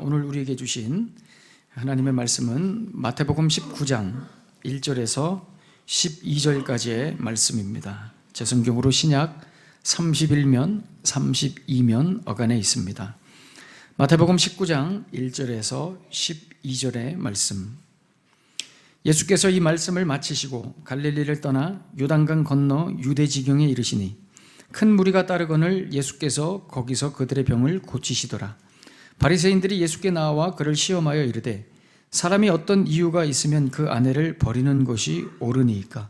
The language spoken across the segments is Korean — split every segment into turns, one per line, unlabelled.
오늘 우리에게 주신 하나님의 말씀은 마태복음 19장 1절에서 12절까지의 말씀입니다. 제 성경으로 신약 31면, 32면 어간에 있습니다. 마태복음 19장 1절에서 12절의 말씀. 예수께서 이 말씀을 마치시고 갈릴리를 떠나 요단강 건너 유대 지경에 이르시니 큰 무리가 따르거늘 예수께서 거기서 그들의 병을 고치시더라. 바리새인들이 예수께 나와 그를 시험하여 이르되 사람이 어떤 이유가 있으면 그 아내를 버리는 것이 옳으니이까?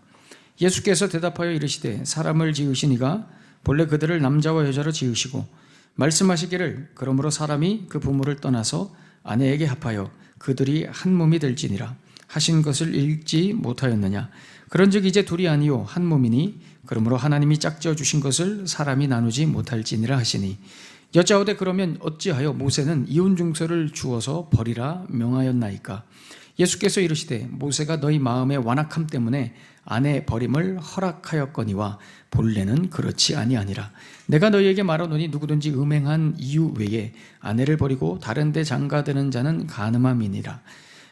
예수께서 대답하여 이르시되 사람을 지으신 이가 본래 그들을 남자와 여자로 지으시고 말씀하시기를 그러므로 사람이 그 부모를 떠나서 아내에게 합하여 그들이 한 몸이 될지니라 하신 것을 읽지 못하였느냐? 그런즉 이제 둘이 아니요 한 몸이니 그러므로 하나님이 짝지어 주신 것을 사람이 나누지 못할지니라 하시니 여짜오되 그러면 어찌하여 모세는 이혼 증서를 주어서 버리라 명하였나이까? 예수께서 이르시되 모세가 너희 마음의 완악함 때문에 아내 버림을 허락하였거니와 본래는 그렇지 아니하니라. 내가 너희에게 말하노니 누구든지 음행한 이유 외에 아내를 버리고 다른 데 장가드는 자는 간음함이니라.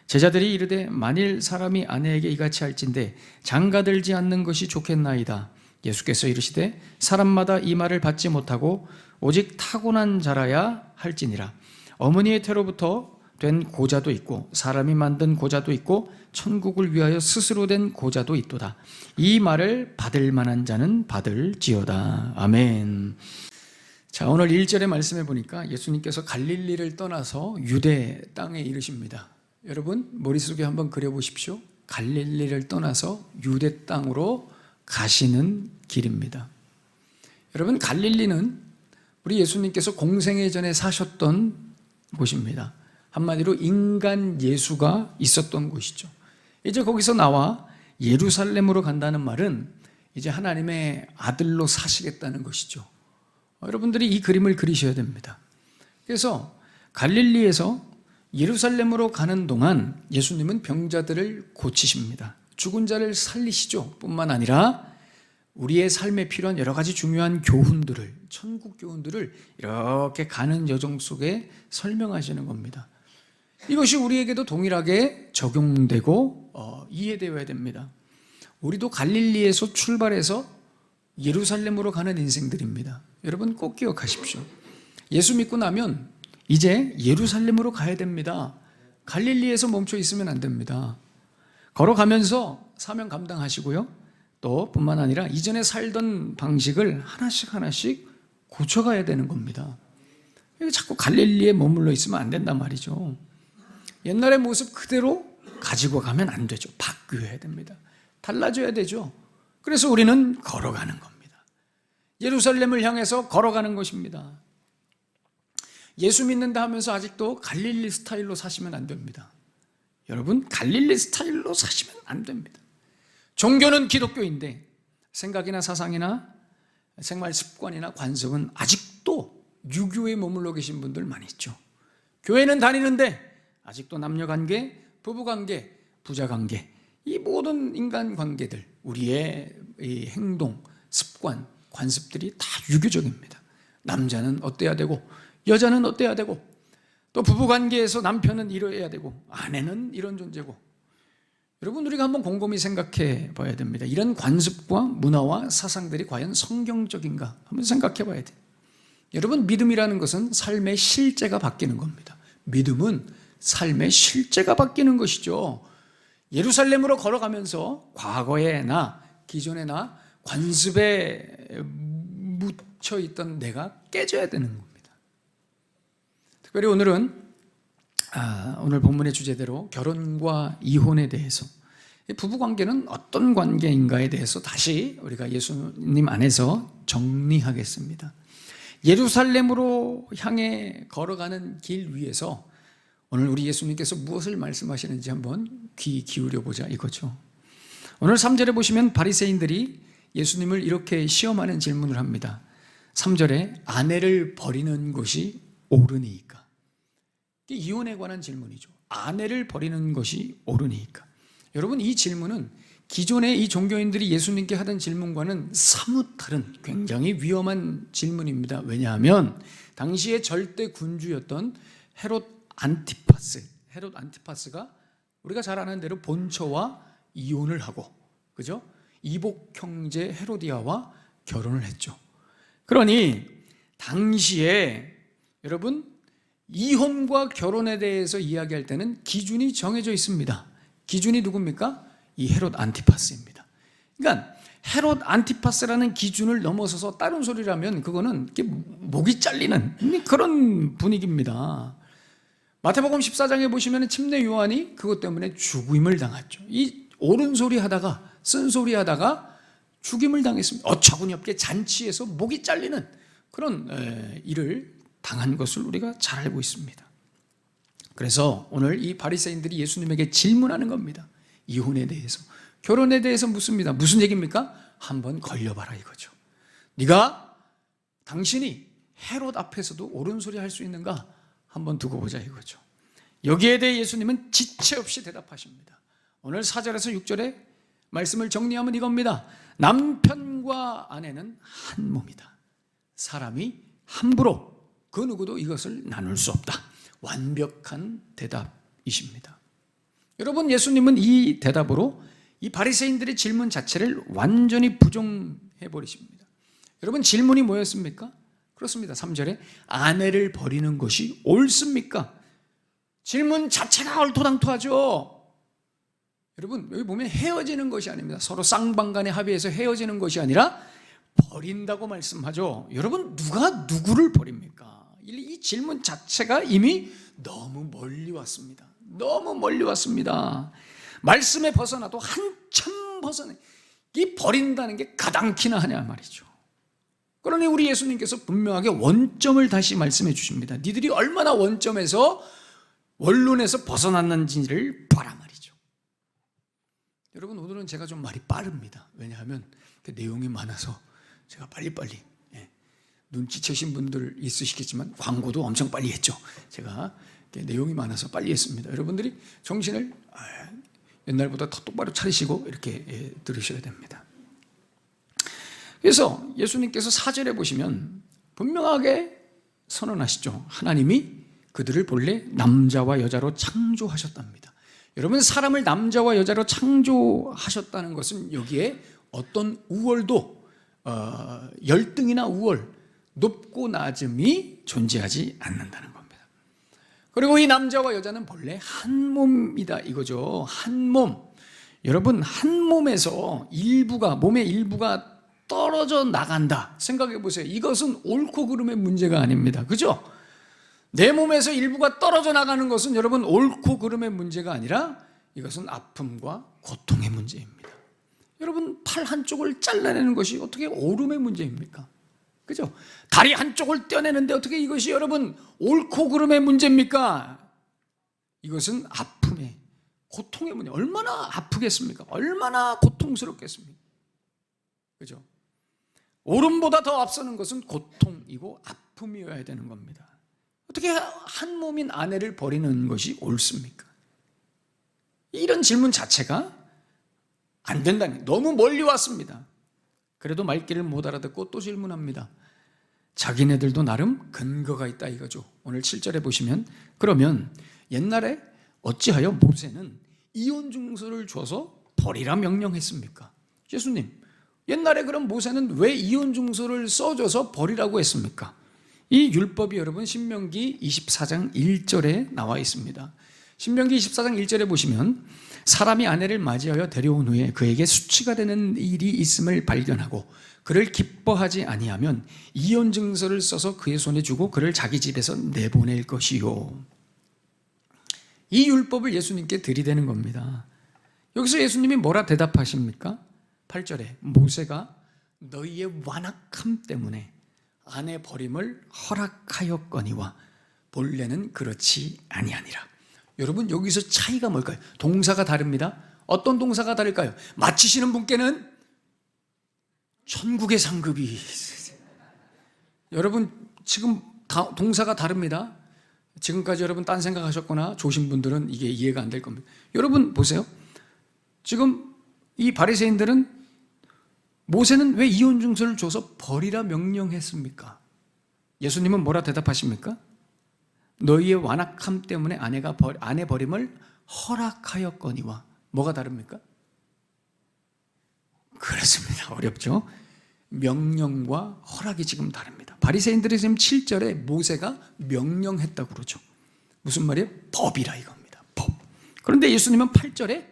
제자들이 이르되 만일 사람이 아내에게 이같이 할진대 장가들지 않는 것이 좋겠나이다. 예수께서 이르시되 사람마다 이 말을 받지 못하고 오직 타고난 자라야 할지니라. 어머니의 태로부터 된 고자도 있고 사람이 만든 고자도 있고 천국을 위하여 스스로 된 고자도 있도다. 이 말을 받을 만한 자는 받을지어다. 아멘. 자, 오늘 1절의 말씀에 보니까 예수님께서 갈릴리를 떠나서 유대 땅에 이르십니다. 여러분 머릿속에 한번 그려보십시오. 갈릴리를 떠나서 유대 땅으로 가시는 길입니다. 여러분 갈릴리는 우리 예수님께서 공생애 전에 사셨던 곳입니다. 한마디로 인간 예수가 있었던 곳이죠. 이제 거기서 나와 예루살렘으로 간다는 말은 이제 하나님의 아들로 사시겠다는 것이죠. 여러분들이 이 그림을 그리셔야 됩니다. 그래서 갈릴리에서 예루살렘으로 가는 동안 예수님은 병자들을 고치십니다. 죽은 자를 살리시죠. 뿐만 아니라 우리의 삶에 필요한 여러 가지 중요한 교훈들을, 천국 교훈들을 이렇게 가는 여정 속에 설명하시는 겁니다. 이것이 우리에게도 동일하게 적용되고 이해되어야 됩니다. 우리도 갈릴리에서 출발해서 예루살렘으로 가는 인생들입니다. 여러분 꼭 기억하십시오. 예수 믿고 나면 이제 예루살렘으로 가야 됩니다. 갈릴리에서 멈춰 있으면 안 됩니다. 걸어가면서 사명 감당하시고요. 또 뿐만 아니라 이전에 살던 방식을 하나씩 고쳐가야 되는 겁니다. 자꾸 갈릴리에 머물러 있으면 안 된단 말이죠. 옛날의 모습 그대로 가지고 가면 안 되죠. 바뀌어야 됩니다. 달라져야 되죠. 그래서 우리는 걸어가는 겁니다. 예루살렘을 향해서 걸어가는 것입니다. 예수 믿는다 하면서 아직도 갈릴리 스타일로 사시면 안 됩니다. 여러분 갈릴리 스타일로 사시면 안 됩니다. 종교는 기독교인데 생각이나 사상이나 생활 습관이나 관습은 아직도 유교에 머물러 계신 분들 많이 있죠. 교회는 다니는데 아직도 남녀관계, 부부관계, 부자관계 이 모든 인간관계들 우리의 이 행동, 습관, 관습들이 다 유교적입니다. 남자는 어때야 되고 여자는 어때야 되고 또 부부관계에서 남편은 이래야 되고 아내는 이런 존재고 여러분 우리가 한번 곰곰이 생각해 봐야 됩니다. 이런 관습과 문화와 사상들이 과연 성경적인가 한번 생각해 봐야 돼요. 여러분 믿음이라는 것은 삶의 실제가 바뀌는 겁니다. 믿음은 삶의 실제가 바뀌는 것이죠. 예루살렘으로 걸어가면서 과거의 나, 기존의 나, 관습에 묻혀있던 내가 깨져야 되는 겁니다. 특별히 오늘은 오늘 본문의 주제대로 결혼과 이혼에 대해서 부부관계는 어떤 관계인가에 대해서 다시 우리가 예수님 안에서 정리하겠습니다. 예루살렘으로 향해 걸어가는 길 위에서 오늘 우리 예수님께서 무엇을 말씀하시는지 한번 귀 기울여 보자 이거죠. 오늘 3절에 보시면 바리새인들이 예수님을 이렇게 시험하는 질문을 합니다. 3절에 아내를 버리는 것이 옳으니까. 이혼에 관한 질문이죠. 아내를 버리는 것이 옳으니까. 여러분 이 질문은 기존의 이 종교인들이 예수님께 하던 질문과는 사뭇 다른 굉장히 위험한 질문입니다. 왜냐하면 당시의 절대 군주였던 헤롯 안티파스, 헤롯 안티파스가 우리가 잘 아는 대로 본처와 이혼을 하고, 그죠? 이복 형제 헤로디아와 결혼을 했죠. 그러니 당시에 여러분 이혼과 결혼에 대해서 이야기할 때는 기준이 정해져 있습니다. 기준이 누굽니까? 이 헤롯 안티파스입니다. 그러니까 헤롯 안티파스라는 기준을 넘어서서 다른 소리라면 그거는 목이 잘리는 그런 분위기입니다. 마태복음 14장에 보시면 침례 요한이 그것 때문에 죽임을 당했죠. 이 옳은 소리 하다가 쓴소리 하다가 죽임을 당했습니다. 어처구니없게 잔치에서 목이 잘리는 그런 일을 당한 것을 우리가 잘 알고 있습니다. 그래서 오늘 이 바리새인들이 예수님에게 질문하는 겁니다. 이혼에 대해서, 결혼에 대해서 묻습니다. 무슨 얘기입니까? 한번 걸려봐라 이거죠. 당신이 헤롯 앞에서도 옳은 소리 할 수 있는가? 한번 두고 보자 이거죠. 여기에 대해 예수님은 지체 없이 대답하십니다. 오늘 4절에서 6절의 말씀을 정리하면 이겁니다. 남편과 아내는 한 몸이다. 사람이 함부로 그 누구도 이것을 나눌 수 없다. 완벽한 대답이십니다. 여러분, 예수님은 이 대답으로 이 바리새인들의 질문 자체를 완전히 부정해 버리십니다. 여러분, 질문이 뭐였습니까? 그렇습니다. 3절에 아내를 버리는 것이 옳습니까? 질문 자체가 얼토당토하죠. 여러분, 여기 보면 헤어지는 것이 아닙니다. 서로 쌍방간에 합의해서 헤어지는 것이 아니라 버린다고 말씀하죠. 여러분, 누가 누구를 버립니까? 이 질문 자체가 이미 너무 멀리 왔습니다. 너무 멀리 왔습니다. 말씀에 벗어나도 한참 벗어나. 이 버린다는 게 가당키나 하냐 말이죠. 그러니 우리 예수님께서 분명하게 원점을 다시 말씀해 주십니다. 니들이 얼마나 원점에서 원론에서 벗어났는지를 봐라 말이죠. 여러분, 오늘은 제가 좀 말이 빠릅니다. 왜냐하면 내용이 많아서 제가 빨리빨리, 눈치채신 분들 있으시겠지만 광고도 엄청 빨리 했죠. 제가 내용이 많아서 빨리 했습니다. 여러분들이 정신을 옛날보다 더 똑바로 차리시고 이렇게 들으셔야 됩니다. 그래서 예수님께서 4절에 보시면 분명하게 선언하시죠. 하나님이 그들을 본래 남자와 여자로 창조하셨답니다. 여러분, 사람을 남자와 여자로 창조하셨다는 것은 여기에 어떤 우월도, 열등이나 우월, 높고 낮음이 존재하지 않는다는 겁니다. 그리고 이 남자와 여자는 본래 한 몸이다 이거죠. 한 몸. 여러분, 한 몸에서 몸의 일부가 떨어져 나간다. 생각해 보세요. 이것은 옳고 그름의 문제가 아닙니다. 그죠? 내 몸에서 일부가 떨어져 나가는 것은 여러분 옳고 그름의 문제가 아니라 이것은 아픔과 고통의 문제입니다. 여러분, 팔 한쪽을 잘라내는 것이 어떻게 옳음의 문제입니까? 그죠? 다리 한쪽을 떼어내는데 어떻게 이것이 여러분 옳고 그름의 문제입니까? 이것은 아픔의, 고통의 문제. 얼마나 아프겠습니까? 얼마나 고통스럽겠습니까? 그죠? 옳음보다 더 앞서는 것은 고통이고 아픔이어야 되는 겁니다. 어떻게 한 몸인 아내를 버리는 것이 옳습니까? 이런 질문 자체가 안 된다는, 너무 멀리 왔습니다. 그래도 말귀를 못 알아듣고 또 질문합니다. 자기네들도 나름 근거가 있다 이거죠. 오늘 7절에 보시면, 그러면 옛날에 어찌하여 모세는 이혼 증서를 줘서 버리라 명령했습니까? 예수님, 옛날에 그럼 모세는 왜 이혼 증서를 써줘서 버리라고 했습니까? 이 율법이 여러분 신명기 24장 1절에 나와 있습니다. 신명기 24장 1절에 보시면 사람이 아내를 맞이하여 데려온 후에 그에게 수치가 되는 일이 있음을 발견하고 그를 기뻐하지 아니하면 이혼 증서를 써서 그의 손에 주고 그를 자기 집에서 내보낼 것이요. 이 율법을 예수님께 들이대는 겁니다. 여기서 예수님이 뭐라 대답하십니까? 8절에 모세가 너희의 완악함 때문에 아내 버림을 허락하였거니와 본래는 그렇지 아니하니라. 여러분, 여기서 차이가 뭘까요? 동사가 다릅니다. 어떤 동사가 다를까요? 마치시는 분께는 천국의 상급이. 여러분, 지금 동사가 다릅니다. 지금까지 여러분 딴 생각하셨거나 조신 분들은 이게 이해가 안 될 겁니다. 여러분 보세요. 지금 이 바리새인들은 모세는 왜 이혼 증서를 줘서 버리라 명령했습니까? 예수님은 뭐라 대답하십니까? 너희의 완악함 때문에 아내 버림을 허락하였거니와. 뭐가 다릅니까? 그렇습니다. 어렵죠? 명령과 허락이 지금 다릅니다. 바리새인들이 지금 7절에 모세가 명령했다고 그러죠. 무슨 말이에요? 법이라 이겁니다. 법. 그런데 예수님은 8절에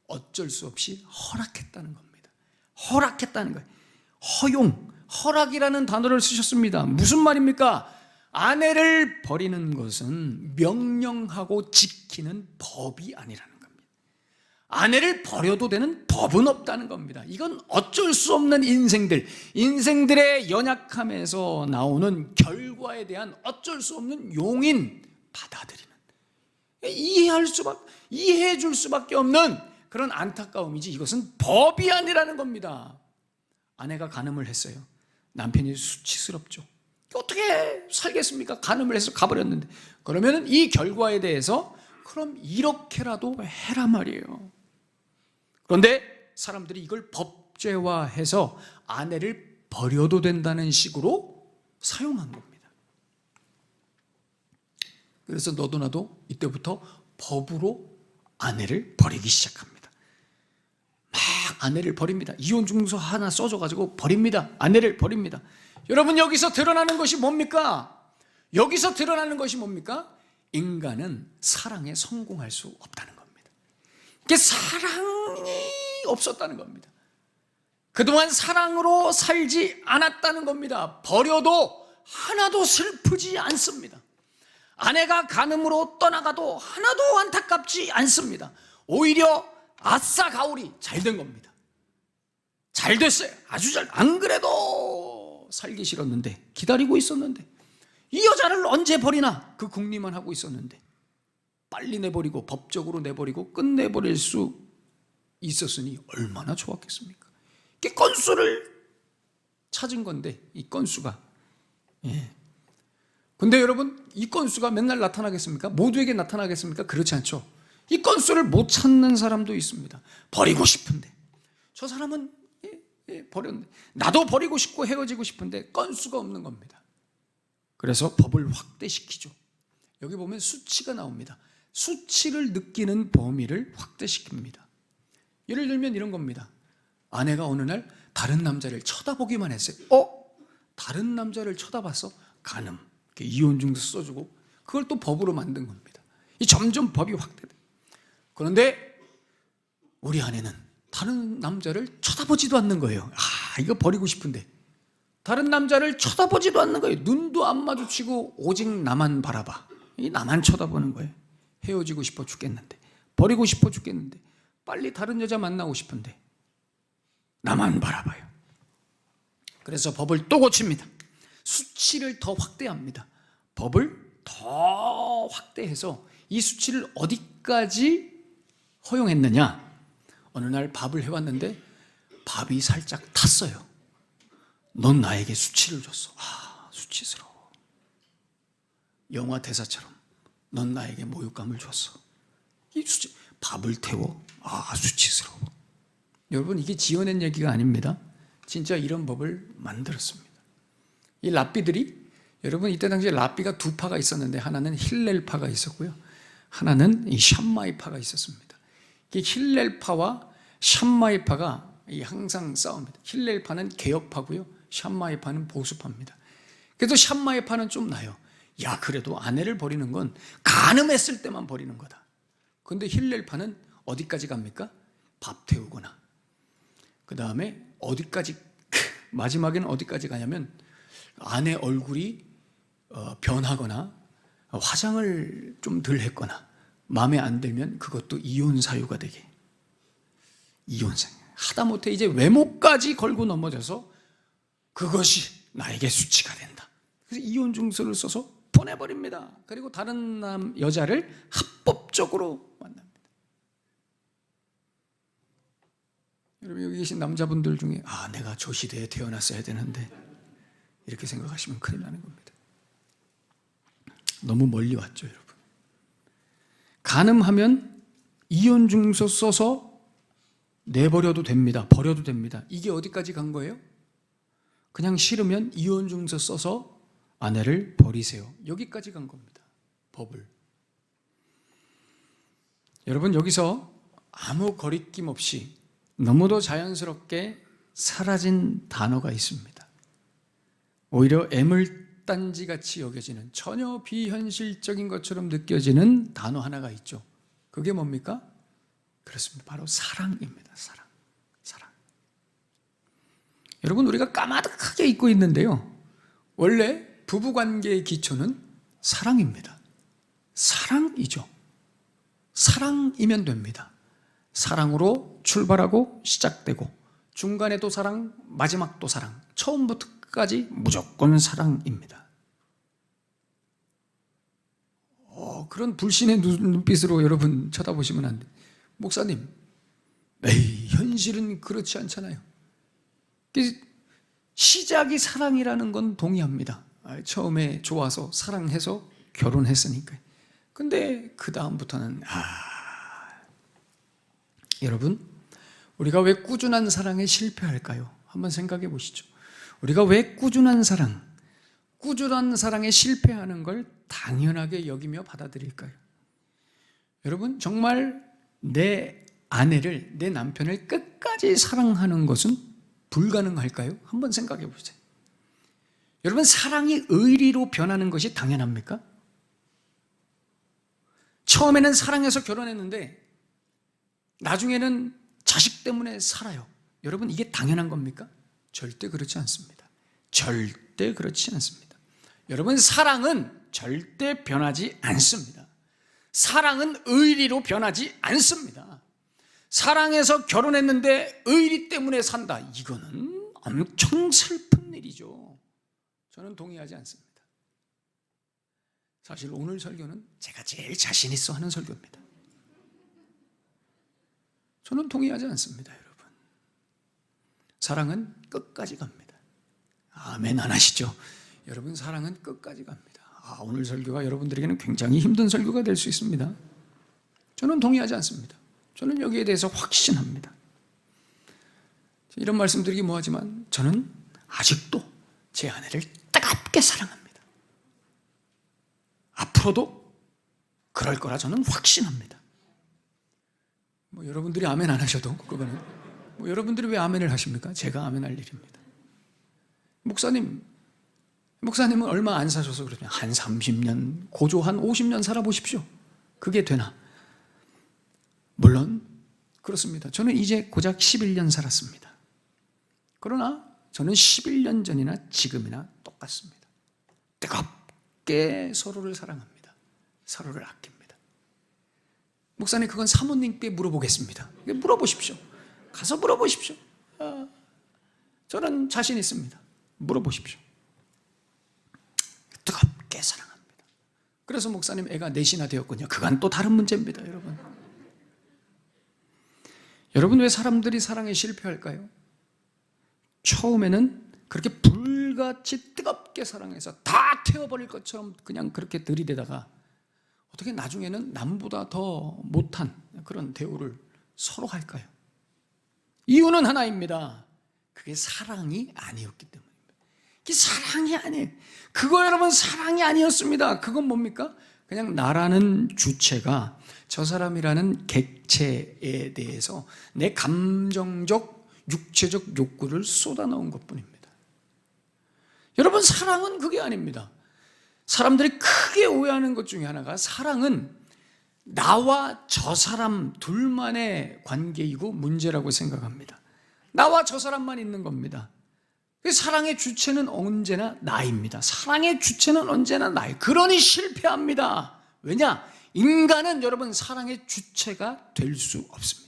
어쩔 수 없이 허락했다는 겁니다. 허락했다는 거예요. 허용, 허락이라는 단어를 쓰셨습니다. 무슨 말입니까? 아내를 버리는 것은 명령하고 지키는 법이 아니라는 겁니다. 아내를 버려도 되는 법은 없다는 겁니다. 이건 어쩔 수 없는 인생들의 연약함에서 나오는 결과에 대한 어쩔 수 없는 용인, 받아들이는, 이해해 줄 수밖에 없는 그런 안타까움이지 이것은 법이 아니라는 겁니다. 아내가 간음을 했어요. 남편이 수치스럽죠. 어떻게 살겠습니까? 간음을 해서 가버렸는데. 그러면 이 결과에 대해서 그럼 이렇게라도 해라 말이에요. 그런데 사람들이 이걸 법제화해서 아내를 버려도 된다는 식으로 사용한 겁니다. 그래서 너도 나도 이때부터 법으로 아내를 버리기 시작합니다. 막 아내를 버립니다. 이혼증서 하나 써줘가지고 버립니다. 아내를 버립니다. 여러분, 여기서 드러나는 것이 뭡니까? 인간은 사랑에 성공할 수 없다는 겁니다. 이게 사랑이 없었다는 겁니다. 그동안 사랑으로 살지 않았다는 겁니다. 버려도 하나도 슬프지 않습니다. 아내가 간음으로 떠나가도 하나도 안타깝지 않습니다. 오히려 아싸 가오리 잘 된 겁니다. 잘 됐어요. 아주 잘. 안 그래도 살기 싫었는데, 기다리고 있었는데, 이 여자를 언제 버리나 그 궁리만 하고 있었는데 빨리 내버리고, 법적으로 내버리고 끝내버릴 수 있었으니 얼마나 좋았겠습니까? 이게 건수를 찾은 건데, 이 건수가. 근데 여러분, 이 건수가 맨날 나타나겠습니까? 모두에게 나타나겠습니까? 그렇지 않죠. 이 건수를 못 찾는 사람도 있습니다. 버리고 싶은데, 저 사람은 버렸는데, 나도 버리고 싶고 헤어지고 싶은데 건수가 없는 겁니다. 그래서 법을 확대시키죠. 여기 보면 수치가 나옵니다. 수치를 느끼는 범위를 확대시킵니다. 예를 들면 이런 겁니다. 아내가 어느 날 다른 남자를 쳐다보기만 했어요. 다른 남자를 쳐다봤어? 간음. 이혼증서 써주고, 그걸 또 법으로 만든 겁니다. 이 점점 법이 확대돼. 그런데 우리 아내는 다른 남자를 쳐다보지도 않는 거예요. 이거 버리고 싶은데 다른 남자를 쳐다보지도 않는 거예요. 눈도 안 마주치고 오직 나만 바라봐. 나만 쳐다보는 거예요. 헤어지고 싶어 죽겠는데, 버리고 싶어 죽겠는데, 빨리 다른 여자 만나고 싶은데 나만 바라봐요. 그래서 법을 또 고칩니다. 수치를 더 확대합니다. 법을 더 확대해서 이 수치를 어디까지 허용했느냐? 어느 날 밥을 해왔는데 밥이 살짝 탔어요. 넌 나에게 수치를 줬어. 수치스러워. 영화 대사처럼 넌 나에게 모욕감을 줬어. 이 수치, 밥을 태워. 수치스러워. 여러분, 이게 지어낸 얘기가 아닙니다. 진짜 이런 법을 만들었습니다. 이 랍비들이, 여러분, 이때 당시에 랍비가 두 파가 있었는데 하나는 힐렐파가 있었고요, 하나는 이 샴마이파가 있었습니다. 이 힐렐파와 샴마이파가 항상 싸웁니다. 힐렐파는 개혁파고요, 샴마이파는 보수파입니다. 그래도 샴마이파는 좀 나요. 그래도 아내를 버리는 건 간음했을 때만 버리는 거다. 그런데 힐렐파는 어디까지 갑니까? 밥 태우거나, 그 다음에 어디까지, 마지막에는 어디까지 가냐면 아내 얼굴이 변하거나 화장을 좀 덜 했거나 마음에 안 들면 그것도 이혼 사유가 되게. 이혼 사유. 하다못해 이제 외모까지 걸고 넘어져서 그것이 나에게 수치가 된다. 그래서 이혼 증서를 써서 보내버립니다. 그리고 다른 여자를 합법적으로 만납니다. 여러분, 여기 계신 남자분들 중에 내가 저 시대에 태어났어야 되는데 이렇게 생각하시면 큰일 나는 겁니다. 너무 멀리 왔죠, 여러분. 간음하면 이혼증서 써서 내버려도 됩니다. 버려도 됩니다. 이게 어디까지 간 거예요? 그냥 싫으면 이혼증서 써서 아내를 버리세요. 여기까지 간 겁니다. 법을. 여러분, 여기서 아무 거리낌 없이 너무도 자연스럽게 사라진 단어가 있습니다. 오히려 애물단지같이 여겨지는, 전혀 비현실적인 것처럼 느껴지는 단어 하나가 있죠. 그게 뭡니까? 그렇습니다. 바로 사랑입니다. 사랑. 여러분, 우리가 까마득하게 잊고 있는데요, 원래 부부관계의 기초는 사랑입니다. 사랑이죠. 사랑이면 됩니다. 사랑으로 출발하고 시작되고, 중간에도 사랑, 마지막도 사랑, 처음부터 끝까지 무조건 사랑입니다. 그런 불신의 눈빛으로 여러분 쳐다보시면 안 돼요. 목사님, 에이, 현실은 그렇지 않잖아요. 시작이 사랑이라는 건 동의합니다. 처음에 좋아서 사랑해서 결혼했으니까. 근데 그 다음부터는 여러분, 우리가 왜 꾸준한 사랑에 실패할까요? 한번 생각해 보시죠. 우리가 왜 꾸준한 사랑에 실패하는 걸 당연하게 여기며 받아들일까요? 여러분, 정말 내 아내를, 내 남편을 끝까지 사랑하는 것은 불가능할까요? 한번 생각해 보세요. 여러분, 사랑이 의리로 변하는 것이 당연합니까? 처음에는 사랑해서 결혼했는데 나중에는 자식 때문에 살아요. 여러분, 이게 당연한 겁니까? 절대 그렇지 않습니다. 절대 그렇지 않습니다. 여러분, 사랑은 절대 변하지 않습니다. 사랑은 의리로 변하지 않습니다. 사랑해서 결혼했는데 의리 때문에 산다, 이거는 엄청 슬픈 일이죠. 저는 동의하지 않습니다. 사실 오늘 설교는 제가 제일 자신 있어 하는 설교입니다. 저는 동의하지 않습니다. 여러분, 사랑은 끝까지 갑니다. 아멘 안 하시죠? 여러분, 사랑은 끝까지 갑니다. 오늘 설교가 여러분들에게는 굉장히 힘든 설교가 될 수 있습니다. 저는 동의하지 않습니다. 저는 여기에 대해서 확신합니다. 이런 말씀 드리기 뭐하지만 저는 아직도 제 아내를 뜨겁게 사랑합니다. 앞으로도 그럴 거라 저는 확신합니다. 여러분들이 아멘 안 하셔도 그거는 여러분들이 왜 아멘을 하십니까? 제가 아멘할 일입니다. 목사님은 얼마 안 사셔서 그러냐? 한 30년, 고조 한 50년 살아보십시오. 그게 되나? 물론 그렇습니다. 저는 이제 고작 11년 살았습니다. 그러나 저는 11년 전이나 지금이나 똑같습니다. 뜨겁게 서로를 사랑합니다. 서로를 아낍니다. 목사님, 그건 사모님께 물어보겠습니다. 물어보십시오. 가서 물어보십시오. 저는 자신 있습니다. 물어보십시오. 뜨겁게 사랑합니다. 그래서 목사님, 애가 넷이나 되었군요. 그건 또 다른 문제입니다. 여러분, 왜 사람들이 사랑에 실패할까요? 처음에는 그렇게 불같이 뜨겁게 사랑해서 다 태워버릴 것처럼 그냥 그렇게 들이대다가 어떻게 나중에는 남보다 더 못한 그런 대우를 서로 할까요? 이유는 하나입니다. 그게 사랑이 아니었기 때문입니다. 그게 사랑이 아니에요. 그거 여러분, 사랑이 아니었습니다. 그건 뭡니까? 그냥 나라는 주체가 저 사람이라는 객체에 대해서 내 감정적, 육체적 욕구를 쏟아넣은 것뿐입니다. 여러분, 사랑은 그게 아닙니다. 사람들이 크게 오해하는 것 중에 하나가, 사랑은 나와 저 사람 둘만의 관계이고 문제라고 생각합니다. 나와 저 사람만 있는 겁니다. 사랑의 주체는 언제나 나입니다. 사랑의 주체는 언제나 나예요. 그러니 실패합니다. 왜냐? 인간은 여러분, 사랑의 주체가 될 수 없습니다.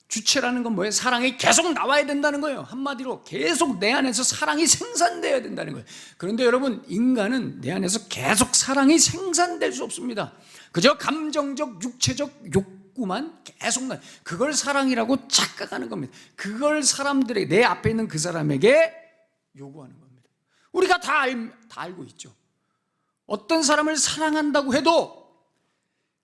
주체라는 건 뭐예요? 사랑이 계속 나와야 된다는 거예요. 한마디로 계속 내 안에서 사랑이 생산되어야 된다는 거예요. 그런데 여러분, 인간은 내 안에서 계속 사랑이 생산될 수 없습니다. 그저 감정적, 육체적 욕구만 계속 나요. 그걸 사랑이라고 착각하는 겁니다. 그걸 사람들에게, 내 앞에 있는 그 사람에게 요구하는 겁니다. 우리가 다 알고 있죠. 어떤 사람을 사랑한다고 해도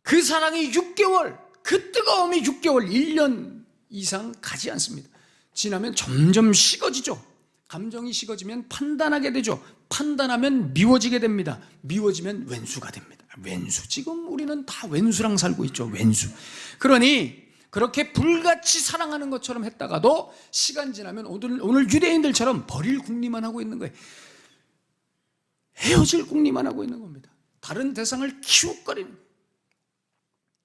그 사랑이 6개월, 그 뜨거움이 6개월, 1년 이상 가지 않습니다. 지나면 점점 식어지죠. 감정이 식어지면 판단하게 되죠. 판단하면 미워지게 됩니다. 미워지면 왼수가 됩니다. 왼수. 지금 우리는 다 왼수랑 살고 있죠. 왼수. 그러니 그렇게 불같이 사랑하는 것처럼 했다가도 시간 지나면 오늘 유대인들처럼 버릴 궁리만 하고 있는 거예요. 헤어질 궁리만 하고 있는 겁니다. 다른 대상을 키웃거리는 거예요.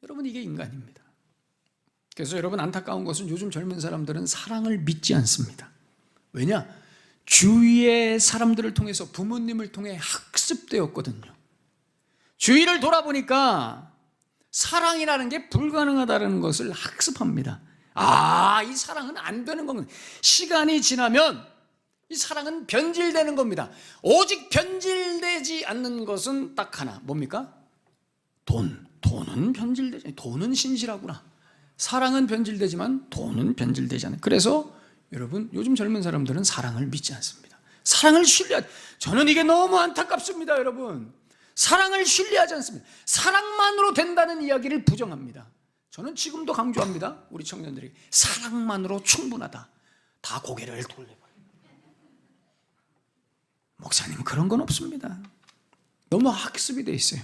여러분, 이게 인간입니다. 그래서 여러분, 안타까운 것은 요즘 젊은 사람들은 사랑을 믿지 않습니다. 왜냐? 주위의 사람들을 통해서, 부모님을 통해 학습되었거든요. 주위를 돌아보니까 사랑이라는 게 불가능하다는 것을 학습합니다. 이 사랑은 안 되는 겁니다. 시간이 지나면 이 사랑은 변질되는 겁니다. 오직 변질되지 않는 것은 딱 하나, 뭡니까? 돈은 변질되지 않아요. 돈은 신실하구나. 사랑은 변질되지만 돈은 변질되지 않아요. 그래서 여러분, 요즘 젊은 사람들은 사랑을 믿지 않습니다. 사랑을 신뢰하지. 저는 이게 너무 안타깝습니다. 여러분, 사랑을 신뢰하지 않습니다. 사랑만으로 된다는 이야기를 부정합니다. 저는 지금도 강조합니다. 우리 청년들이 사랑만으로 충분하다. 다 고개를 돌려버려요. 목사님, 그런 건 없습니다. 너무 학습이 돼 있어요.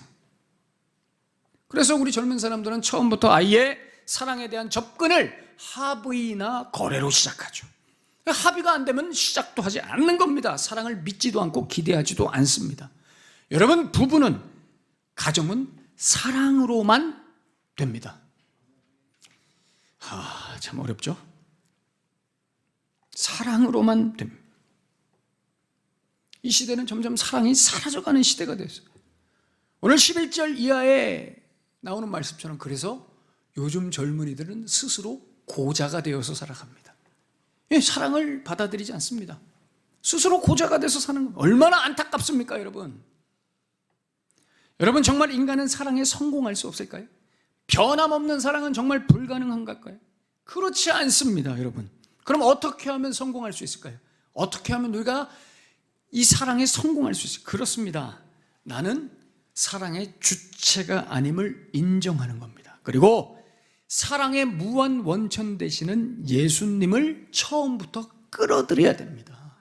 그래서 우리 젊은 사람들은 처음부터 아예 사랑에 대한 접근을 합의나 거래로 시작하죠. 합의가 안 되면 시작도 하지 않는 겁니다. 사랑을 믿지도 않고 기대하지도 않습니다. 여러분, 부부는, 가정은 사랑으로만 됩니다. 참 어렵죠? 사랑으로만 됩니다. 이 시대는 점점 사랑이 사라져가는 시대가 됐어요. 오늘 11절 이하에 나오는 말씀처럼, 그래서 요즘 젊은이들은 스스로 고자가 되어서 살아갑니다. 사랑을 받아들이지 않습니다. 스스로 고자가 돼서 사는 겁니다. 얼마나 안타깝습니까, 여러분? 여러분, 정말 인간은 사랑에 성공할 수 없을까요? 변함없는 사랑은 정말 불가능한 걸까요? 그렇지 않습니다, 여러분. 그럼 어떻게 하면 성공할 수 있을까요? 어떻게 하면 우리가 이 사랑에 성공할 수 있을까요? 그렇습니다. 나는 사랑의 주체가 아님을 인정하는 겁니다. 그리고 사랑의 무한 원천 되시는 예수님을 처음부터 끌어들여야 됩니다.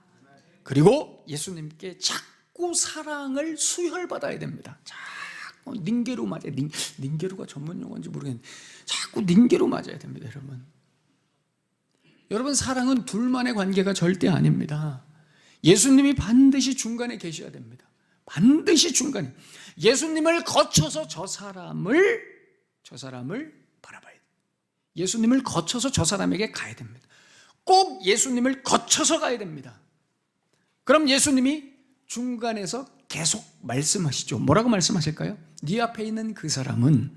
그리고 예수님께 자꾸 사랑을 수혈받아야 됩니다. 자꾸 닌게루 맞아야, 닌게루가 전문 용어인지 모르겠는데 자꾸 닌게루 맞아야 됩니다. 여러분, 사랑은 둘만의 관계가 절대 아닙니다. 예수님이 반드시 중간에 계셔야 됩니다. 반드시 중간에. 예수님을 거쳐서 저 사람을 바라봐야 돼요. 예수님을 거쳐서 저 사람에게 가야 됩니다. 꼭 예수님을 거쳐서 가야 됩니다. 그럼 예수님이 중간에서 계속 말씀하시죠. 뭐라고 말씀하실까요? 네 앞에 있는 그 사람은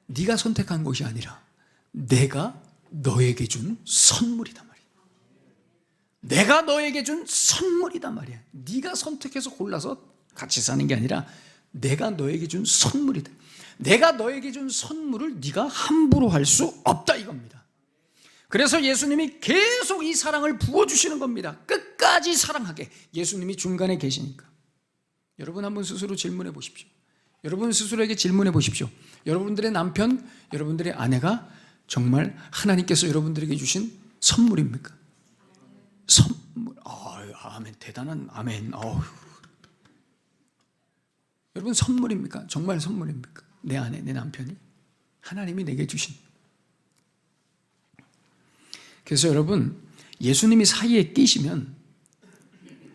네가 선택한 것이 아니라 내가 너에게 준 선물이단 말이야. 내가 너에게 준 선물이단 말이야. 네가 선택해서 골라서 같이 사는 게 아니라 내가 너에게 준 선물이다. 내가 너에게 준 선물을 네가 함부로 할 수 없다, 이겁니다. 그래서 예수님이 계속 이 사랑을 부어주시는 겁니다. 끝까지 사랑하게. 예수님이 중간에 계시니까. 여러분, 한번 스스로 질문해 보십시오. 여러분 스스로에게 질문해 보십시오. 여러분들의 남편, 여러분들의 아내가 정말 하나님께서 여러분들에게 주신 선물입니까? 선물. 아멘. 대단한 아멘. 여러분, 선물입니까? 정말 선물입니까? 내 아내, 내 남편이 하나님이 내게 주신. 그래서 여러분, 예수님이 사이에 끼시면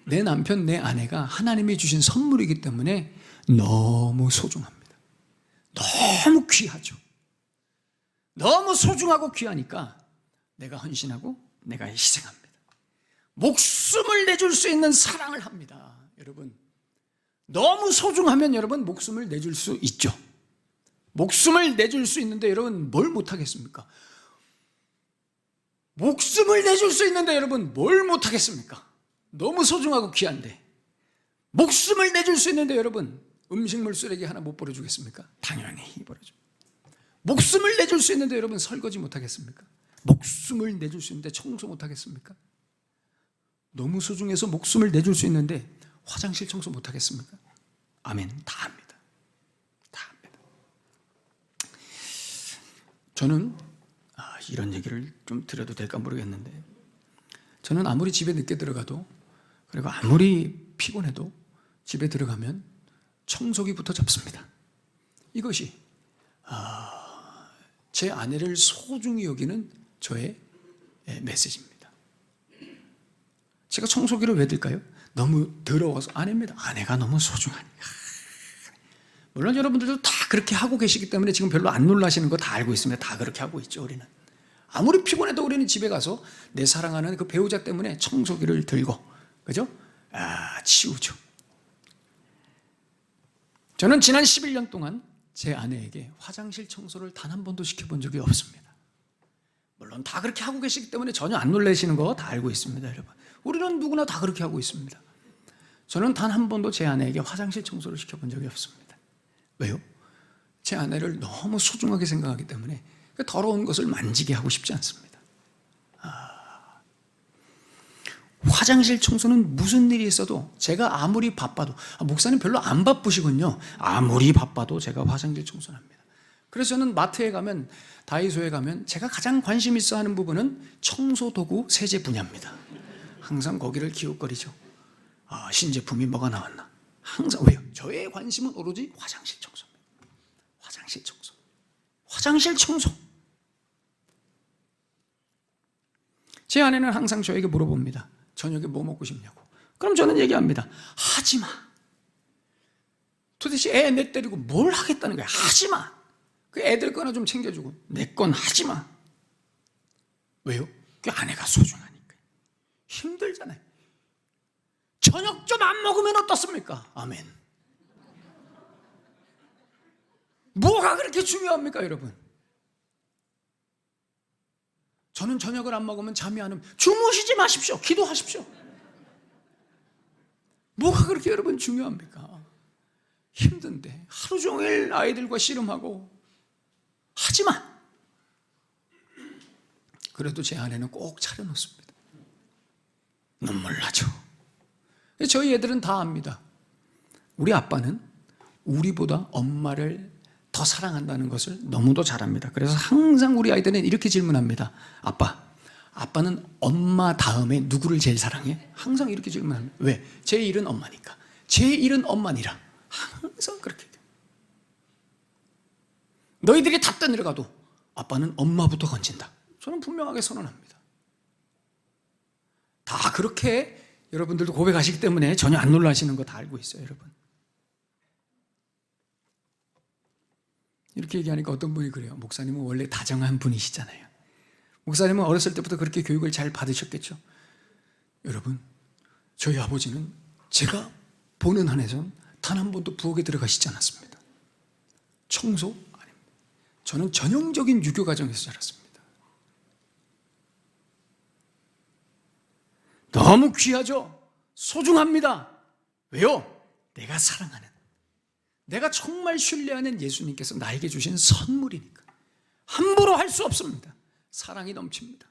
내 남편, 내 아내가 하나님이 주신 선물이기 때문에 너무 소중합니다. 너무 귀하죠. 너무 소중하고 귀하니까 내가 헌신하고 내가 희생합니다. 목숨을 내줄 수 있는 사랑을 합니다. 여러분, 너무 소중하면 여러분 목숨을 내줄 수 있죠. 목숨을 내줄 수 있는데 여러분 뭘 못하겠습니까? 목숨을 내줄 수 있는데 여러분 뭘 못하겠습니까? 너무 소중하고 귀한데. 목숨을 내줄 수 있는데 여러분 음식물 쓰레기 하나 못 버려주겠습니까? 당연히 버려줘. 목숨을 내줄 수 있는데 여러분 설거지 못하겠습니까? 목숨을 내줄 수 있는데 청소 못하겠습니까? 너무 소중해서 목숨을 내줄 수 있는데 화장실 청소 못하겠습니까? 아멘. 다 합니다. 다 합니다. 저는 이런 얘기를 좀 드려도 될까 모르겠는데, 저는 아무리 집에 늦게 들어가도, 그리고 아무리 피곤해도 집에 들어가면 청소기부터 잡습니다. 이것이 제 아내를 소중히 여기는 저의 메시지입니다. 제가 청소기를 왜 들까요? 너무 더러워서 아닙니다. 아내가 너무 소중하니까. 물론 여러분들도 다 그렇게 하고 계시기 때문에 지금 별로 안 놀라시는 거 다 알고 있습니다. 다 그렇게 하고 있죠. 우리는 아무리 피곤해도 우리는 집에 가서 내 사랑하는 그 배우자 때문에 청소기를 들고, 그죠? 치우죠. 저는 지난 11년 동안 제 아내에게 화장실 청소를 단 한 번도 시켜본 적이 없습니다. 물론 다 그렇게 하고 계시기 때문에 전혀 안 놀라시는 거 다 알고 있습니다, 여러분. 우리는 누구나 다 그렇게 하고 있습니다. 저는 단 한 번도 제 아내에게 화장실 청소를 시켜본 적이 없습니다. 왜요? 제 아내를 너무 소중하게 생각하기 때문에 그 더러운 것을 만지게 하고 싶지 않습니다. 화장실 청소는 무슨 일이 있어도 제가 아무리 바빠도, 목사님 별로 안 바쁘시군요. 아무리 바빠도 제가 화장실 청소를 합니다. 그래서 저는 마트에 가면, 다이소에 가면 제가 가장 관심 있어 하는 부분은 청소도구 세제 분야입니다. 항상 거기를 기웃거리죠. 신제품이 뭐가 나왔나. 항상. 왜요? 저의 관심은 오로지 화장실 청소입니다. 화장실 청소. 화장실 청소. 제 아내는 항상 저에게 물어봅니다. 저녁에 뭐 먹고 싶냐고. 그럼 저는 얘기합니다. 하지마. 도대체 애 내 때리고 뭘 하겠다는 거야. 하지마. 그 애들 거나 좀 챙겨주고 내 건 하지마. 왜요? 그 아내가 소중하니까. 힘들잖아요. 저녁 좀 안 먹으면 어떻습니까? 아멘. 뭐가 그렇게 중요합니까, 여러분? 저는 저녁을 안 먹으면 잠이 안 오면 주무시지 마십시오. 기도하십시오. 뭐가 그렇게 여러분 중요합니까? 힘든데 하루 종일 아이들과 씨름하고 하지만 그래도 제 아내는 꼭 차려놓습니다. 눈물 나죠. 저희 애들은 다 압니다. 우리 아빠는 우리보다 엄마를 더 사랑한다는 것을 너무도 잘 압니다. 그래서 항상 우리 아이들은 이렇게 질문합니다. 아빠는 엄마 다음에 누구를 제일 사랑해? 항상 이렇게 질문합니다. 왜? 제 일은 엄마니까. 제 일은 엄마니라. 항상 그렇게 돼요. 너희들이 다 떠내려가도 아빠는 엄마부터 건진다. 저는 분명하게 선언합니다. 다 그렇게 여러분들도 고백하시기 때문에 전혀 안 놀라시는 거 다 알고 있어요, 여러분. 이렇게 얘기하니까 어떤 분이 그래요. 목사님은 원래 다정한 분이시잖아요. 목사님은 어렸을 때부터 그렇게 교육을 잘 받으셨겠죠. 여러분, 저희 아버지는 제가 보는 한에선 단 한 번도 부엌에 들어가시지 않았습니다. 청소? 아닙니다. 저는 전형적인 유교 가정에서 자랐습니다. 너무 귀하죠? 소중합니다. 왜요? 내가 사랑하는, 내가 정말 신뢰하는 예수님께서 나에게 주신 선물이니까 함부로 할 수 없습니다. 사랑이 넘칩니다.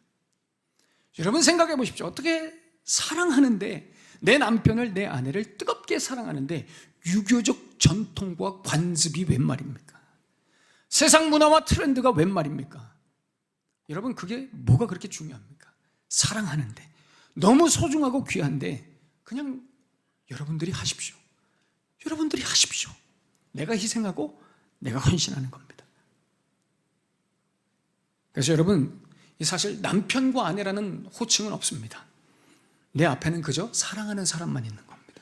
여러분 생각해 보십시오. 어떻게 사랑하는데, 내 남편을, 내 아내를 뜨겁게 사랑하는데 유교적 전통과 관습이 웬 말입니까? 세상 문화와 트렌드가 웬 말입니까? 여러분 그게 뭐가 그렇게 중요합니까? 사랑하는데 너무 소중하고 귀한데 그냥 여러분들이 하십시오. 여러분들이 하십시오. 내가 희생하고 내가 헌신하는 겁니다. 그래서 여러분, 사실 남편과 아내라는 호칭은 없습니다. 내 앞에는 그저 사랑하는 사람만 있는 겁니다.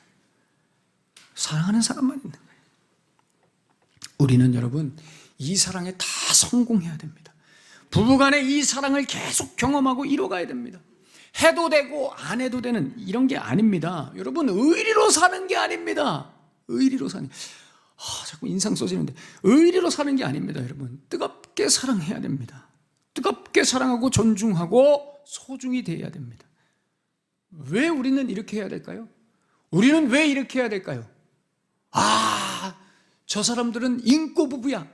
사랑하는 사람만 있는 거예요. 우리는 여러분 이 사랑에 다 성공해야 됩니다. 부부간에 이 사랑을 계속 경험하고 이뤄가야 됩니다. 해도 되고 안 해도 되는 이런 게 아닙니다. 여러분 의리로 사는 게 아닙니다. 의리로 사는, 자꾸 인상 써지는데 의리로 사는 게 아닙니다. 여러분 뜨겁게 사랑해야 됩니다. 뜨겁게 사랑하고 존중하고 소중히 대해야 됩니다. 왜 우리는 이렇게 해야 될까요? 우리는 왜 이렇게 해야 될까요? 저 사람들은 인꼬부부야.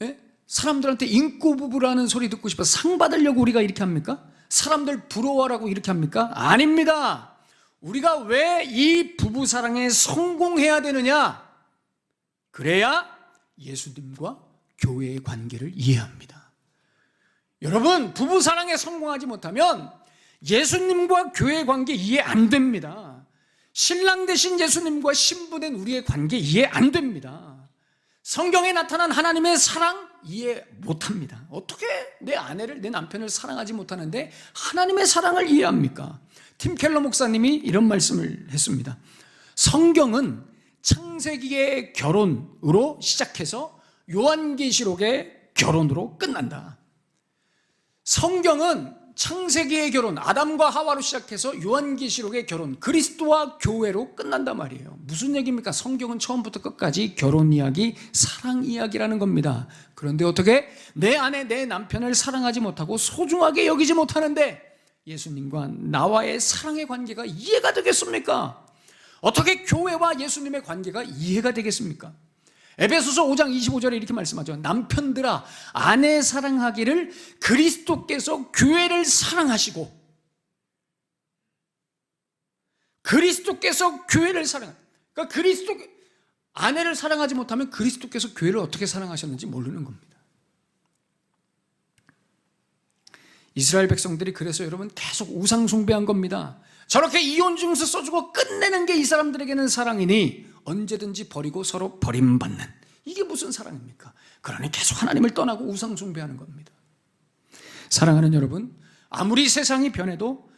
예? 사람들한테 인꼬부부라는 소리 듣고 싶어서 상 받으려고 우리가 이렇게 합니까? 사람들 부러워라고 이렇게 합니까? 아닙니다. 우리가 왜 이 부부사랑에 성공해야 되느냐? 그래야 예수님과 교회의 관계를 이해합니다. 여러분 부부사랑에 성공하지 못하면 예수님과 교회의 관계 이해 안 됩니다. 신랑 되신 예수님과 신부된 우리의 관계 이해 안 됩니다. 성경에 나타난 하나님의 사랑 이해 못합니다. 어떻게 내 아내를, 내 남편을 사랑하지 못하는데 하나님의 사랑을 이해합니까? 팀 켈러 목사님이 이런 말씀을 했습니다. 성경은 창세기의 결혼으로 시작해서 요한계시록의 결혼으로 끝난다. 성경은 창세기의 결혼, 아담과 하와로 시작해서 요한계시록의 결혼, 그리스도와 교회로 끝난단 말이에요. 무슨 얘기입니까? 성경은 처음부터 끝까지 결혼 이야기, 사랑 이야기라는 겁니다. 그런데 어떻게 내 아내, 내 남편을 사랑하지 못하고 소중하게 여기지 못하는데 예수님과 나와의 사랑의 관계가 이해가 되겠습니까? 어떻게 교회와 예수님의 관계가 이해가 되겠습니까? 에베소서 5장 25절에 이렇게 말씀하죠. 남편들아, 아내 사랑하기를 그리스도께서 교회를 사랑하시고, 그리스도께서 교회를 그러니까 아내를 사랑하지 못하면 그리스도께서 교회를 어떻게 사랑하셨는지 모르는 겁니다. 이스라엘 백성들이 그래서 여러분 계속 우상 숭배한 겁니다. 저렇게 이혼증서 써주고 끝내는 게 이 사람들에게는 사랑이니 언제든지 버리고 서로 버림받는, 이게 무슨 사랑입니까? 그러니 계속 하나님을 떠나고 우상 숭배하는 겁니다. 사랑하는 여러분, 아무리 세상이 변해도,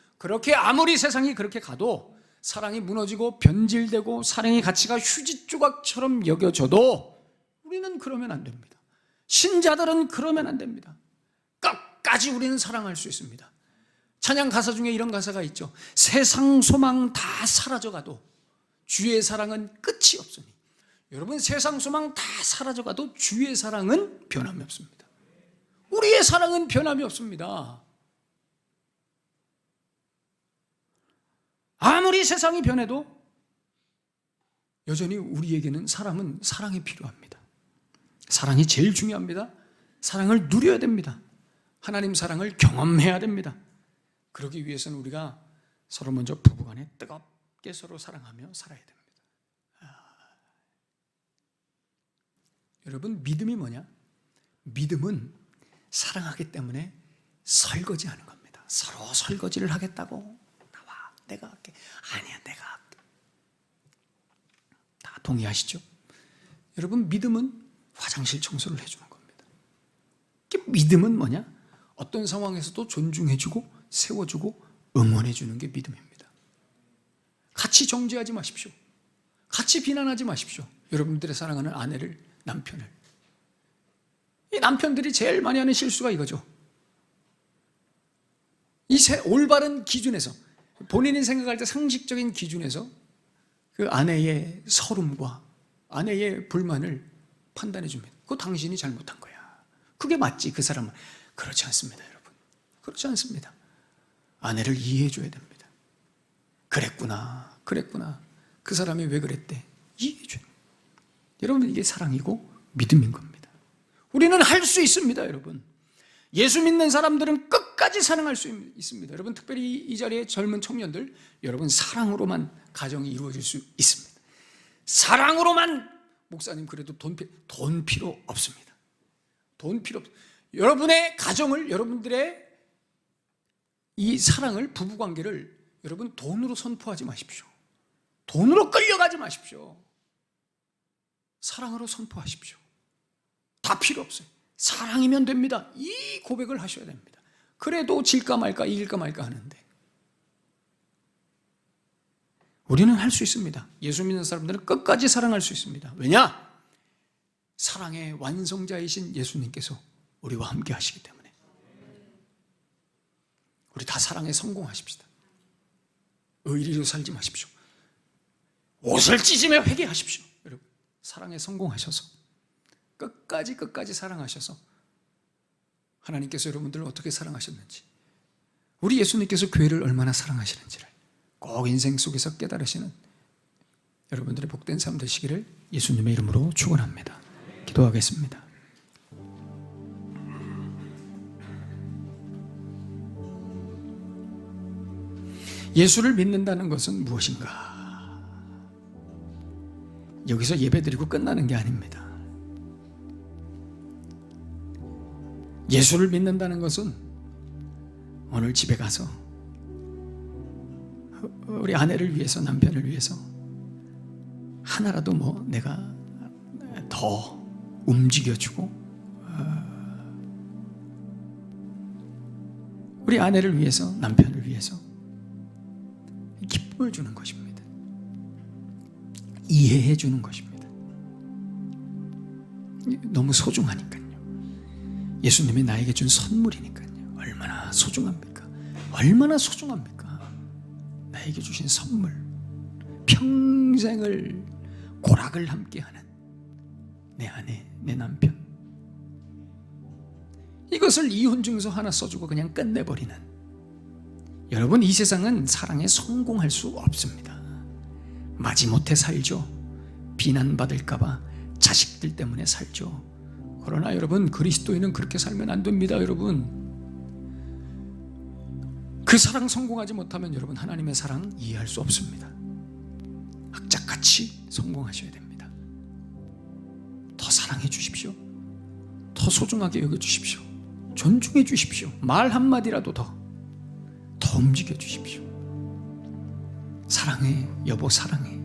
아무리 세상이 그렇게 가도 사랑이 무너지고 변질되고 사랑의 가치가 휴지 조각처럼 여겨져도 우리는 그러면 안 됩니다. 신자들은 그러면 안 됩니다. 끝까지 우리는 사랑할 수 있습니다. 찬양 가사 중에 이런 가사가 있죠. 세상 소망 다 사라져가도 주의 사랑은 끝이 없으니. 여러분, 세상 소망 다 사라져가도 주의 사랑은 변함이 없습니다. 우리의 사랑은 변함이 없습니다. 아무리 세상이 변해도 여전히 우리에게는 사랑이 필요합니다. 사랑이 제일 중요합니다. 사랑을 누려야 됩니다. 하나님 사랑을 경험해야 됩니다. 그러기 위해서는 우리가 서로 먼저 부부간에 뜨겁게 서로 사랑하며 살아야 됩니다. 여러분, 믿음이 뭐냐? 믿음은 사랑하기 때문에 설거지하는 겁니다. 서로 설거지를 하겠다고. 나와, 내가 할게. 아니야, 내가 할게. 다 동의하시죠? 여러분, 믿음은 화장실 청소를 해주는 겁니다. 믿음은 뭐냐? 어떤 상황에서도 존중해주고 세워주고 응원해주는 게 믿음입니다. 같이 정죄하지 마십시오. 같이 비난하지 마십시오. 여러분들의 사랑하는 아내를, 남편을. 이 남편들이 제일 많이 하는 실수가 이거죠. 올바른 기준에서, 본인이 생각할 때 상식적인 기준에서 그 아내의 서름과 아내의 불만을 판단해 줍니다. 그거 당신이 잘못한 거야. 그게 맞지, 그 사람은. 그렇지 않습니다, 여러분. 그렇지 않습니다. 아내를 이해해 줘야 됩니다. 그랬구나. 그 사람이 왜 그랬대? 이해해 줘요. 여러분, 이게 사랑이고 믿음인 겁니다. 우리는 할 수 있습니다, 여러분. 예수 믿는 사람들은 끝까지 사랑할 수 있습니다. 여러분, 특별히 이 자리에 젊은 청년들, 여러분 사랑으로만 가정이 이루어질 수 있습니다. 사랑으로만. 목사님, 그래도 돈 필요 없습니다. 돈 필요 없습니다. 여러분의 가정을, 여러분들의 이 사랑을, 부부관계를 여러분 돈으로 선포하지 마십시오. 돈으로 끌려가지 마십시오. 사랑으로 선포하십시오. 다 필요 없어요. 사랑이면 됩니다. 이 고백을 하셔야 됩니다. 그래도 질까 말까, 이길까 말까 하는데 우리는 할 수 있습니다. 예수 믿는 사람들은 끝까지 사랑할 수 있습니다. 왜냐? 사랑의 완성자이신 예수님께서 우리와 함께 하시기 때문에. 우리 다 사랑에 성공하십시다. 의리로 살지 마십시오. 옷을 찢으며 회개하십시오. 여러분, 사랑에 성공하셔서 끝까지 사랑하셔서 하나님께서 여러분들을 어떻게 사랑하셨는지, 우리 예수님께서 교회를 얼마나 사랑하시는지를 꼭 인생 속에서 깨달으시는 여러분들의 복된 삶 되시기를 예수님의 이름으로 축원합니다. 기도하겠습니다. 예수를 믿는다는 것은 무엇인가? 여기서 예배드리고 끝나는 게 아닙니다. 예수를 믿는다는 것은 오늘 집에 가서 우리 아내를 위해서, 남편을 위해서 하나라도 내가 더 움직여주고 우리 아내를 위해서, 남편을 위해서 기쁨을 주는 것입니다. 이해해 주는 것입니다. 너무 소중하니까요. 예수님이 나에게 준 선물이니까요. 얼마나 소중합니까? 얼마나 소중합니까? 나에게 주신 선물, 평생을 고락을 함께하는 내 아내, 내 남편, 이것을 이혼증서 하나 써주고 그냥 끝내버리는, 여러분, 이 세상은 사랑에 성공할 수 없습니다. 마지못해 살죠. 비난받을까봐 자식들 때문에 살죠. 그러나 여러분, 그리스도인은 그렇게 살면 안 됩니다. 여러분, 그 사랑 성공하지 못하면 여러분, 하나님의 사랑 이해할 수 없습니다. 악착같이 성공하셔야 됩니다. 더 사랑해 주십시오. 더 소중하게 여겨 주십시오. 존중해 주십시오. 말 한마디라도 더 움직여 주십시오. 사랑해, 여보, 사랑해.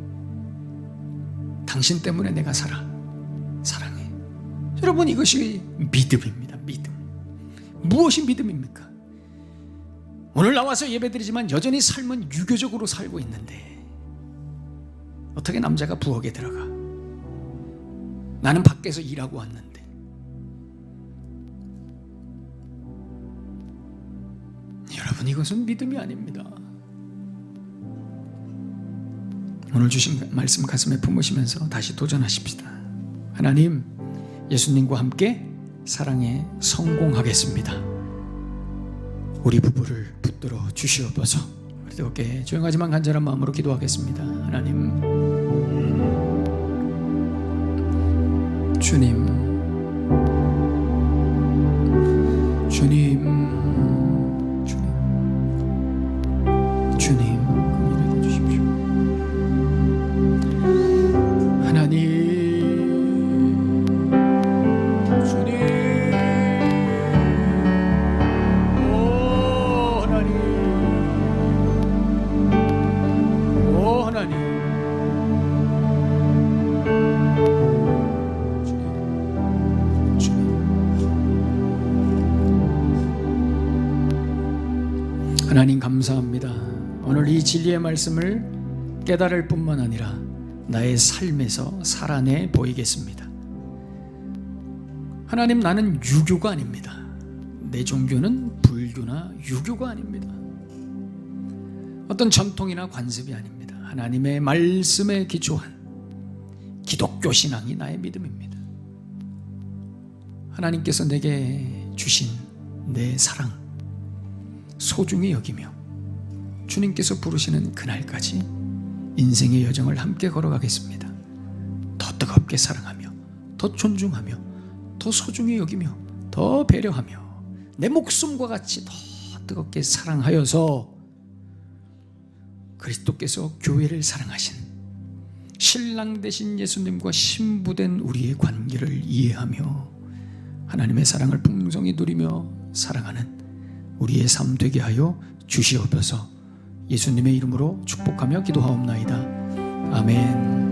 당신 때문에 내가 살아. 사랑해. 여러분, 이것이 믿음입니다. 믿음. 무엇이 믿음입니까? 오늘 나와서 예배드리지만 여전히 삶은 유교적으로 살고 있는데 어떻게 남자가 부엌에 들어가? 나는 밖에서 일하고 왔는데. 여러분, 이것은 믿음이 아닙니다. 오늘 주신 말씀 가슴에 품으시면서 다시 도전하십시다. 하나님, 예수님과 함께 사랑에 성공하겠습니다. 우리 부부를 붙들어 주시옵소서. 우리 함께 조용하지만 간절한 마음으로 기도하겠습니다. 하나님, 주님, 긍휼히 여겨주십시오. 하나님, 주님, 오 하나님, 오 하나님, 하나님 감사합니다. 오늘 이 진리의 말씀을 깨달을 뿐만 아니라 나의 삶에서 살아내 보이겠습니다. 하나님, 나는 유교가 아닙니다. 내 종교는 불교나 유교가 아닙니다. 어떤 전통이나 관습이 아닙니다. 하나님의 말씀에 기초한 기독교 신앙이 나의 믿음입니다. 하나님께서 내게 주신 내 사랑 소중히 여기며 주님께서 부르시는 그날까지 인생의 여정을 함께 걸어가겠습니다. 더 뜨겁게 사랑하며, 더 존중하며, 더 소중히 여기며, 더 배려하며, 내 목숨과 같이 더 뜨겁게 사랑하여서 그리스도께서 교회를 사랑하신 신랑 되신 예수님과 신부된 우리의 관계를 이해하며 하나님의 사랑을 풍성히 누리며 살아가는 우리의 삶 되게 하여 주시옵소서. 예수님의 이름으로 축복하며 기도하옵나이다. 아멘.